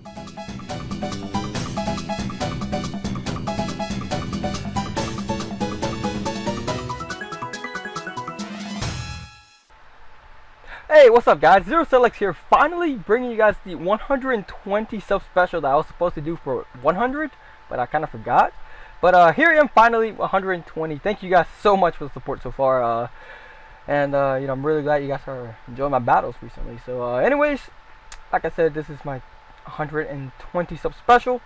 Hey, what's up guys? zerocielX here, finally bringing you guys the 120 sub special that I was supposed to do for 100, but I kind of forgot. But here I am, finally 120. Thank you guys so much for the support so far. You know, I'm really glad you guys are enjoying my battles recently. So anyways, like I said, this is my 120 sub special.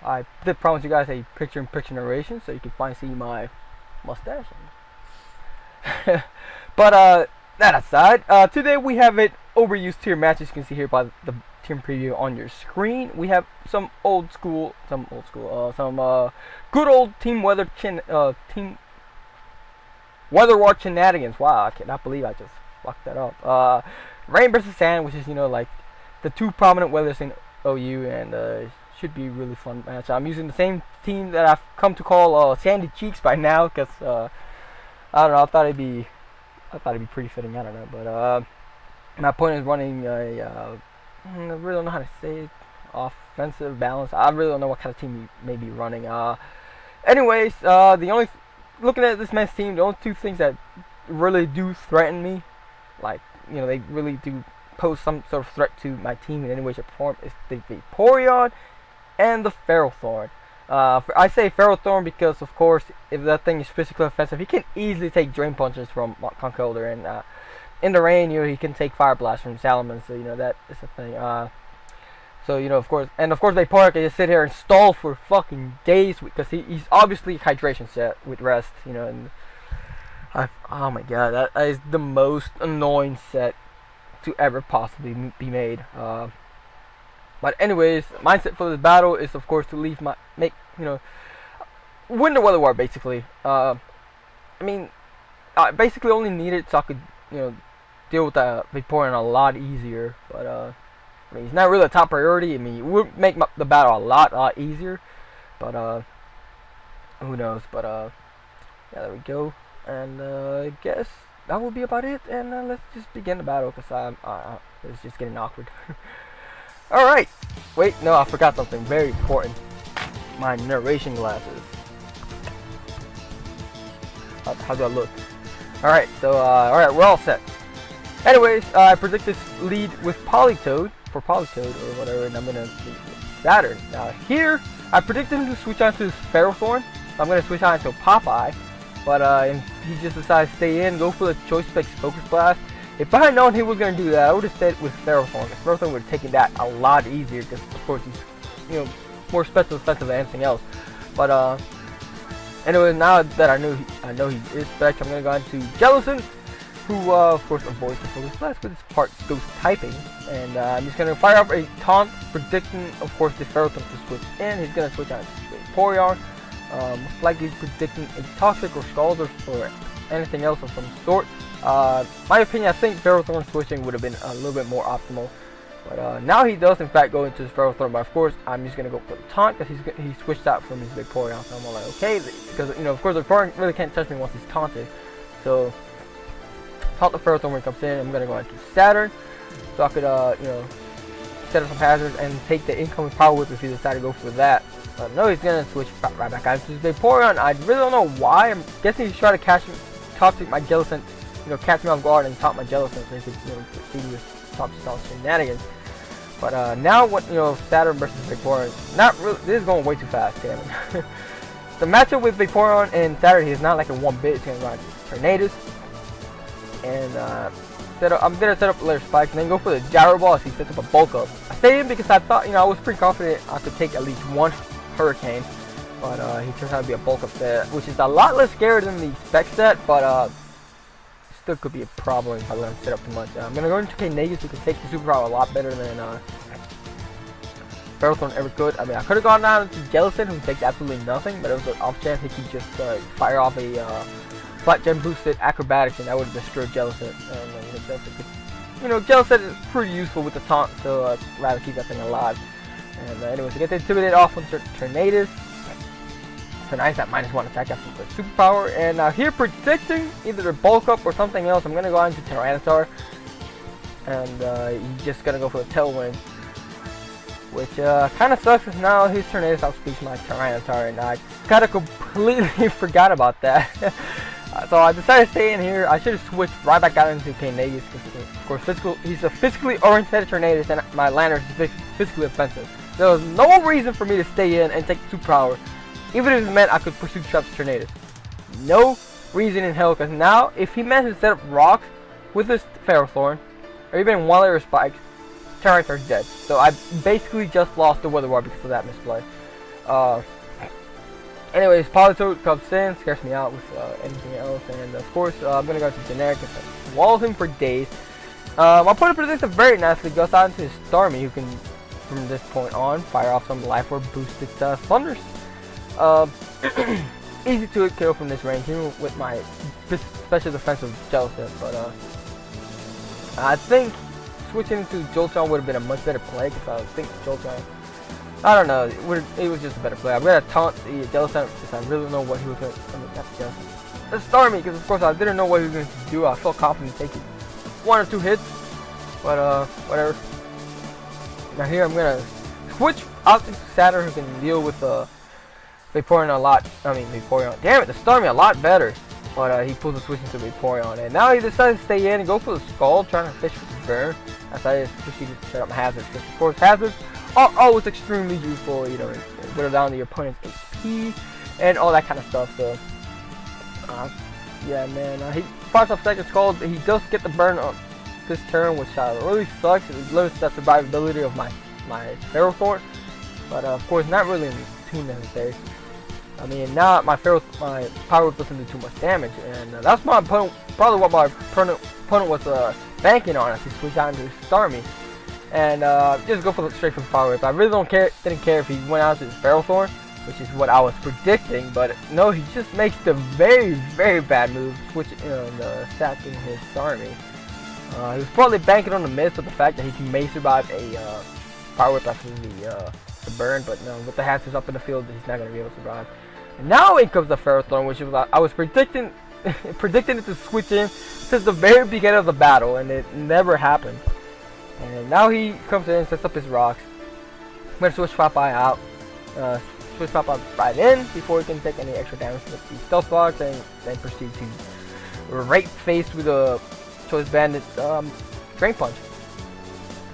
I did promise you guys a picture-in-picture narration so you can finally see my mustache. But that aside, today we have an overused tier match, as you can see here by the team preview on your screen. We have some good old team weather war shenanigans. Wow, I cannot believe I just fucked that up. Rain versus Sand, which is, you know, like the two prominent weathers in OU, and should be a really fun match. I'm using the same team that I've come to call Sandy Cheeks by now, because I don't know, I thought it'd be pretty fitting. I don't know, but my opponent is running a I really don't know how to say it, offensive balance. I really don't know what kind of team he may be running. Anyways, looking at this man's team, the only two things that really do threaten me, like, you know, they really do pose some sort of threat to my team in any way, shape, or form, is the Vaporeon and the Ferrothorn. I say Ferrothorn because, of course, if that thing is physically offensive, he can easily take Drain Punches from Conkeldurr, and in the rain, you know, he can take Fire Blast from Salamence, so, you know, that is a thing. So, you know, of course, Vaporeon can just sit here and stall for fucking days, because he's obviously hydration set with rest, you know, and oh my god, that is the most annoying set to ever possibly be made. But anyways, mindset for this battle is, of course, to win the weather war, basically. I mean, I basically only need it so I could, you know, deal with the Vaporeon a lot easier. But I mean, he's not really a top priority. I mean, it would make the battle a lot easier. But who knows? But yeah, there we go. And I guess that will be about it. And let's just begin the battle, because it's just getting awkward. Alright, wait, no, I forgot something very important. My narration glasses. How do I look? Alright, so, alright, we're all set. Anyways, I predict this lead with Politoed, or whatever, and I'm gonna see Saturn. Now here, I predicted him to switch on to his Ferrothorn, so I'm gonna switch on to Popeye, but he just decided to stay in, go for the Choice Specs Focus Blast. If I had known he was going to do that, I would have stayed with Ferrothorn. Ferrothorn would have taken that a lot easier, because, of course, he's, you know, more special defensive than anything else. But anyway, now that I know he is Spec, I'm going to go into Jellicent, who of course avoids the Focus Blast with his part Ghost typing, and I'm just going to fire up a taunt, predicting, of course, the Ferrothorn to switch in. He's going to switch on to Vaporeon, most likely predicting a Toxic or Scald or anything else of some sort. My opinion, I think Ferrothorn switching would have been a little bit more optimal, but now he does in fact go into his Ferrothorn. But of course, I'm just gonna go for the taunt, because he switched out from his Vaporeon. So I'm like, okay, because, you know, of course, the Vaporeon really can't touch me once he's taunted. So taunt the Ferrothorn when it comes in. I'm gonna go into Saturn, so I could you know, set up some hazards and take the incoming Power Whip if he decided to go for that. But no, he's gonna switch right back out to his Vaporeon. I really don't know why. I'm guessing he's trying to catch me, Toxic my Jellicent, you know, catch me off guard and taunt my Jellicent, so he could, you know, proceed with Toxic style shenanigans. But now, what, you know, Saturn versus Vaporeon, not really. This is going way too fast, damn it. The matchup with Vaporeon and Saturn is not like a one bit. It's gonna run Tornadus, and I'm gonna set up layer spikes and then go for the Gyro Ball as he sets up a bulk up. I stayed in because I thought, you know, I was pretty confident I could take at least one Hurricane, but he turns out to be a bulk up set, which is a lot less scary than the spec set, but still could be a problem if I let him set up too much. I'm gonna go into Tornadus, who can take the super power a lot better than Ferrothorn ever could. I mean, I could have gone down to Jellicent, who takes absolutely nothing, but it was an off chance he could just fire off a flat gem boosted acrobatics, and that would have destroyed Jellicent. You know, Jellicent is pretty useful with the taunt, so I'd rather keep that thing alive. And anyways, to get the Intimidate off on Tornadus. Tornadus at -1 attack after the superpower, and here predicting either a bulk up or something else, I'm gonna go on to Tyranitar, and he's just gonna go for a Tailwind which kind of sucks because now his Tornadus outspeeds my Tyranitar, and I kind of completely forgot about that. So I decided to stay in here. I should have switched right back out into Tornadus because, of course, he's a physically oriented Tornadus, and my Lander is physically offensive. There was no reason for me to stay in and take 2 power, even if it meant I could pursue traps Tornadus. No reason in hell, because now if he manages to set up rocks with his Ferrothorn, or even 1 layer spikes, Tyranitar's dead. So I basically just lost the Weather War because of that misplay. Anyways, Politoed comes in, scares me out with anything else, and of course I'm gonna go to generic and wall him for days. My opponent predicts it very nicely, goes out into his Starmie, who can from this point on fire off some life orb boosted thunders. Easy to kill from this range, even with my special defensive Jellicent, but I think switching into Jolteon would have been a much better play, because I think Jolteon, I don't know, it was just a better play. I'm going to taunt the Jellicent because I really don't know what he was going to, I mean, not the Jellicent, the Starmie, because of course I didn't know what he was going to do. I felt confident taking 1 or 2 hits, but whatever. Now here I'm going to switch out into Saturn, who can deal with Vaporeon a lot, Vaporeon, damn it, the Starmie a lot better. But he pulls a switch into Vaporeon, and now he decides to stay in and go for the Skull, trying to fish for the burn. As I just proceeded to set up my hazards, because of course hazards are always extremely useful, you know, whittle down the opponent's HP and all that kind of stuff. So yeah, man, he fires off second Skull. He does get the burn on this turn, which really sucks. It limits the survivability of my Ferrothorn, but of course not really too necessary. I mean, now my Power Whip doesn't do too much damage, and that's my opponent, probably what my opponent was banking on as he switched out into his Starmie, and just go for straight for the Power Whip. I really didn't care if he went out to his Ferrothorn, which is what I was predicting, but no, he just makes the very, very bad move, switching and sacking his Starmie. He was probably banking on the miss of the fact that he may survive a Power Whip after the burn, but no, with the hazards up in the field, he's not going to be able to survive. And now in comes the Ferrothorn, which was I was predicting it to switch in since the very beginning of the battle, and it never happened. And now he comes in, sets up his rocks. I'm going to switch Popeye out, switch Popeye right in before he can take any extra damage with the Stealth Box, and then proceed to right face with a Choice Bandit Drain Punch.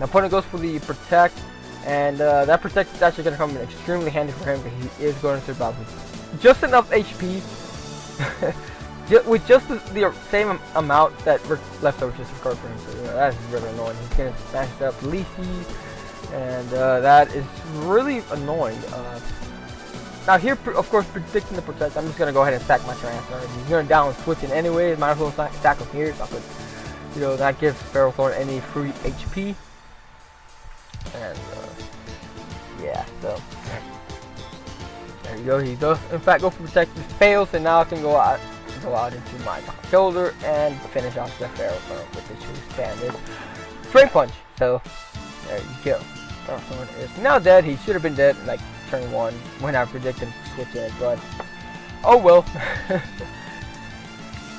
My opponent goes for the Protect, and that Protect is actually going to come in extremely handy for him, because he is going to survive with just enough HP, with just the same amount that left over just recovered for him. So that is really annoying. He's going to smash up Leafy, and that is really annoying. Now here, of course, predicting the Protect, I'm just going to go ahead and stack my Tyranitar. He's going to down switching anyway. Might as well stack him here, so I could, that gives Ferrothorn any free HP. And yeah, so there you go. He does in fact go for Protect. This fails, and now I can go out into my top shoulder and finish off the Ferrothorn with the Choice Bandit Drain Punch. So there you go. Ferrothorn is now dead. He should have been dead like turn 1 when I predicted him to switch in, but oh well.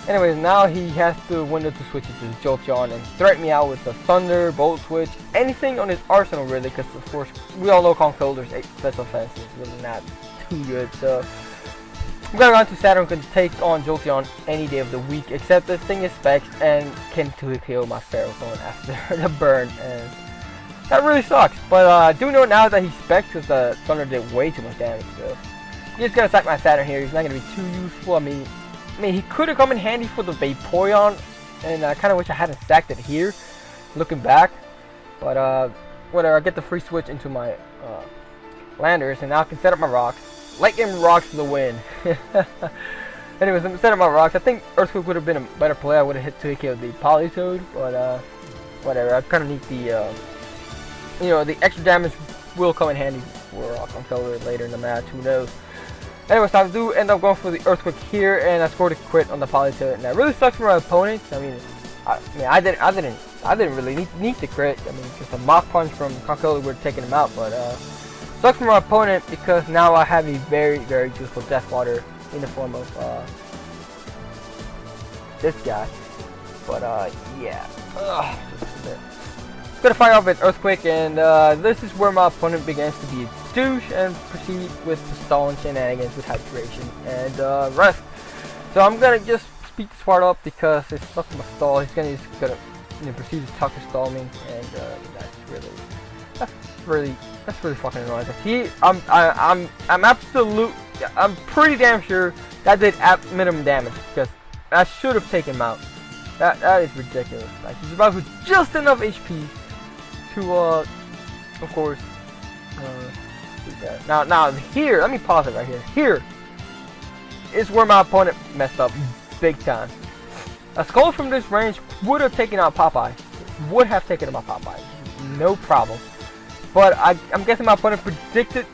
Anyways, now he has the window to switch it to Jolteon and threaten me out with the Thunder, Bolt Switch, anything on his arsenal really, because of course we all know Conkeldur's special offense is really not too good. So I'm going to go on to Saturn, can take on Jolteon any day of the week, except this thing is Specs and can kill my Ferrothorn after the burn, and that really sucks. But I do know now that he's Specs because the Thunder did way too much damage, so he's going to sack my Saturn here. He's not going to be too useful. I mean, he could have come in handy for the Vaporeon, and I kind of wish I hadn't sacked it here, looking back. But whatever, I get the free switch into my Landers, and now I can set up my rocks. Light Game Rocks for the win. Anyways, I'm setting up my rocks. I think Earthquake would have been a better play. I would have hit to kill the Politoed, but whatever. I kind of need the the extra damage will come in handy for Conkeldurr later in the match. Who knows? Anyways, I do end up going for the Earthquake here, and I scored a crit on the Politoed, and that really sucks for my opponent. I didn't really need the crit. I mean, just a Mach Punch from Conkeldurr would have taken him out, but sucks for my opponent because now I have a very, very useful Death Water in the form of this guy. But yeah, gonna fire off an earthquake, and this is where my opponent begins to be a douche and proceed with the stalling shenanigans with hydration and rest. So I'm gonna just speed this part up because it's not gonna stall. He's gonna proceed to Tucker stall me, and that's really fucking annoying. I'm pretty damn sure that did at minimum damage because I should have taken him out. That is ridiculous. Like, he's about with just enough HP to of course do that. Now here, let me pause it right here. Here is where my opponent messed up big time. A skull from this range would have taken out Popeye. Would have taken him out Popeye. No problem. But I'm guessing my opponent predicted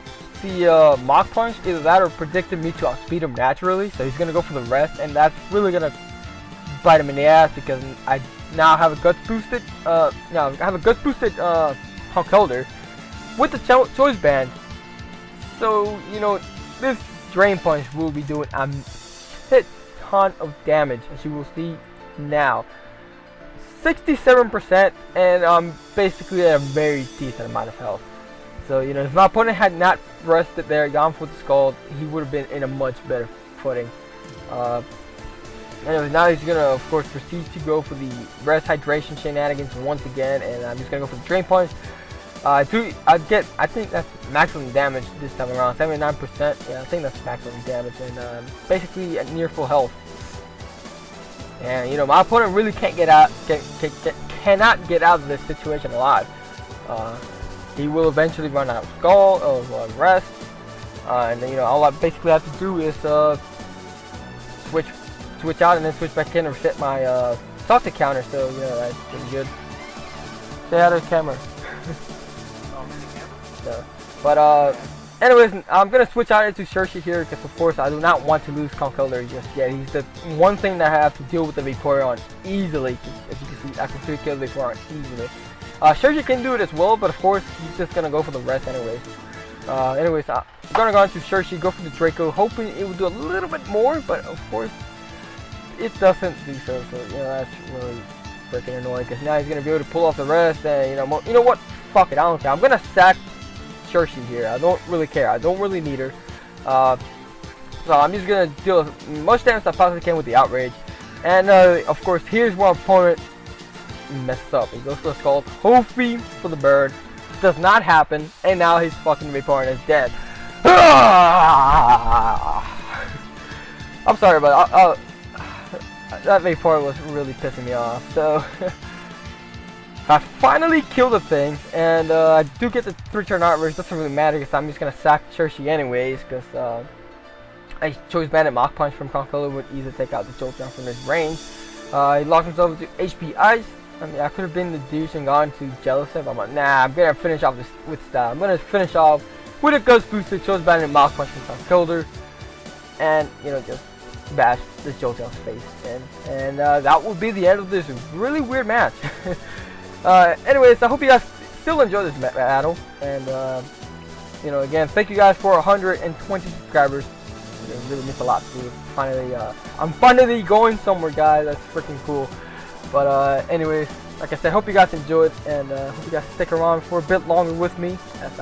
the Mach Punch, either that or predicted me to outspeed him naturally. So he's gonna go for the rest, and that's really gonna bite him in the ass because I now have a guts boosted Hulk Helder with the choice band. So you know this Drain Punch will be doing a shit ton of damage, as you will see now. 67%, and I'm basically at a very decent amount of health. So you know, if my opponent had not rested there, gone for the skull, he would have been in a much better footing. Anyways, now he's gonna of course proceed to go for the rest hydration shenanigans once again, and I'm just gonna go for the Drain Punch. I think that's maximum damage this time around, 79%. Yeah, I think that's maximum damage, and basically at near full health. And you know, my opponent really can't cannot get out of this situation alive. He will eventually run out of skull of rest, and then, you know, all I basically have to do is switch out and then switch back in and reset my salted counter. So you know, that's pretty good. Stay out of the camera. So, but anyways, I'm gonna switch out into Shirshi here because of course I do not want to lose Conkeldurr just yet. He's the one thing that I have to deal with the Vaporeon easily. As you can see, I can kill the Vaporeon easily. Shirshi can do it as well, but of course he's just gonna go for the rest anyways. I'm gonna go into Shirshi, go for the Draco, hoping it will do a little bit more, but of course it doesn't do so. So you know, that's really freaking annoying because now he's gonna be able to pull off the rest, and you know what? Fuck it, I don't care. I'm gonna sack Shirshi here. I don't really care. I don't really need her. So I'm just gonna deal as much damage as I possibly can with the Outrage. And of course, here's where our opponent messes up. He goes for the Skull, hoping for the bird. Does not happen, and now his fucking Vaporeon is dead. I'm sorry, but that Vaporeon was really pissing me off. So I finally killed the thing, and I do get the 3-turn Outrage. Doesn't really matter because I'm just gonna sack Shirshi anyways, because I chose Bandit Mach Punch from Conkeldurr would easily take out the Showdown from his range. He locked himself into HP Ice. I mean, I could have been the douche and gone to Jellicent, but I'm like, nah, I'm gonna finish off this with style. I'm gonna finish off with a Ghost Booster, chose Bandit Mach Punch from Conkeldurr, and you know, just bash the Showdown's face. And that will be the end of this really weird match. Anyways, I hope you guys still enjoy this battle, and you know, again, thank you guys for 120 subscribers. It really means a lot to me. Finally, I'm finally going somewhere, guys. That's freaking cool. But anyways, like I said, hope you guys enjoyed, and hope you guys stick around for a bit longer with me as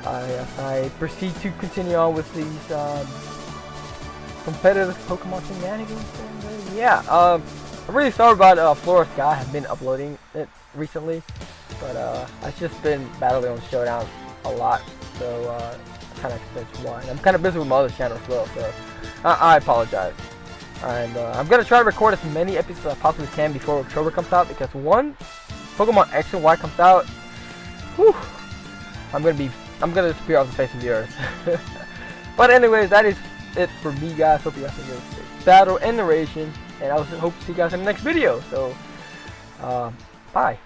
I proceed to continue on with these competitive Pokemon shenanigans. And yeah, I'm really sorry about Flora Sky. I have been uploading it recently, but I've just been battling on Showdown a lot, so kind of explains why. And I'm kind of busy with my other channel as well, so I apologize. And I'm gonna try to record as many episodes as I possibly can before October comes out, because one, Pokemon X and Y comes out, whew, I'm gonna disappear off the face of the earth. But anyways, that is it for me, guys. Hope you guys enjoyed this battle and narration, and I hope to see you guys in the next video. So, bye.